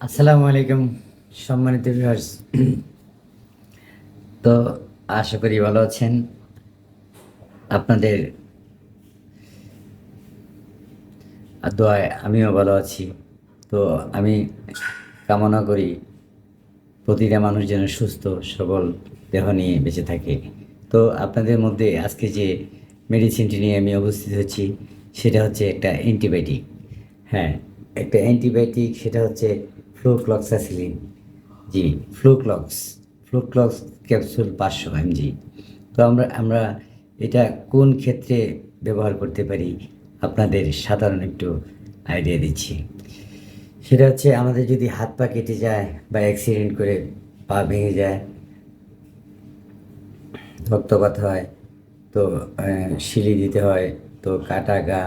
আসসালামু আলাইকুম সম্মানিত ভিউয়ার্স। তো আশা করি ভালো আছেন। আপনাদের দোয়ায় আমিও ভালো আছি। তো আমি কামনা করি প্রতিটা মানুষ যেন সুস্থ সবল দেহ নিয়ে বেঁচে থাকে। তো আপনাদের মধ্যে আজকে যে মেডিসিনটি নিয়ে আমি উপস্থিত হচ্ছি সেটা হচ্ছে একটা অ্যান্টিবায়োটিক। হ্যাঁ, একটা অ্যান্টিবায়োটিক, সেটা হচ্ছে ফ্লুক্লক্সাসিলিন। জি, ফ্লুক্লক্স, ফ্লুক্লক্স ক্যাপসুল 500 mg। তো আমরা এটা কোন ক্ষেত্রে ব্যবহার করতে পারি আপনাদের সাধারণ একটু আইডিয়া দিচ্ছি। সেটা হচ্ছে আমাদের যদি হাত পা কেটে যায় বা অ্যাক্সিডেন্ট করে পা ভেঙে যায়, রক্তপাত হয়, তো শিলি দিতে হয়, তো কাটা গা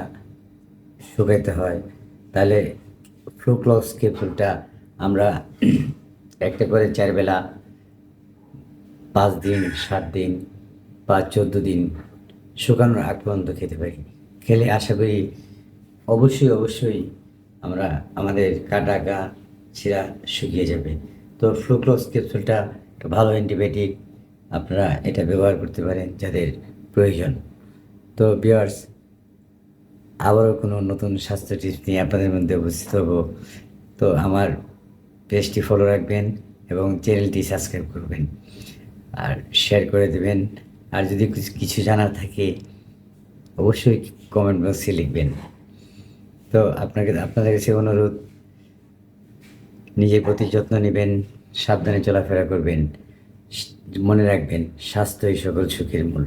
শুকাইতে হয়, তাহলে ফ্লুক্লক্স ক্যাপসুলটা আমরা একটা করে 4 বেলা 5 দিন, 7 দিন বা 14 দিন শুকানোর আগ পর্যন্ত খেতে পারি। খেলে আশা করি অবশ্যই আমরা আমাদের কাটা গা ছেঁড়া শুকিয়ে যাবে। তো ফ্লুক্লক্স ক্যাপসুলটা একটা ভালো অ্যান্টিবায়োটিক। আপনারা এটা ব্যবহার করতে পারেন যাদের প্রয়োজন। তো ভিউয়ার্স, আবারও কোনো নতুন স্বাস্থ্য টিপস নিয়ে আপনাদের মধ্যে উপস্থিত হব। তো আমার পেজটি ফলো রাখবেন এবং চ্যানেলটি সাবস্ক্রাইব করবেন আর শেয়ার করে দেবেন। আর যদি কিছু জানার থাকে অবশ্যই কমেন্ট বক্সে লিখবেন। তো আপনাদের কাছে অনুরোধ, নিজের প্রতি যত্ন নেবেন, সাবধানে চলাফেরা করবেন। মনে রাখবেন, স্বাস্থ্যই সকল সুখের মূল।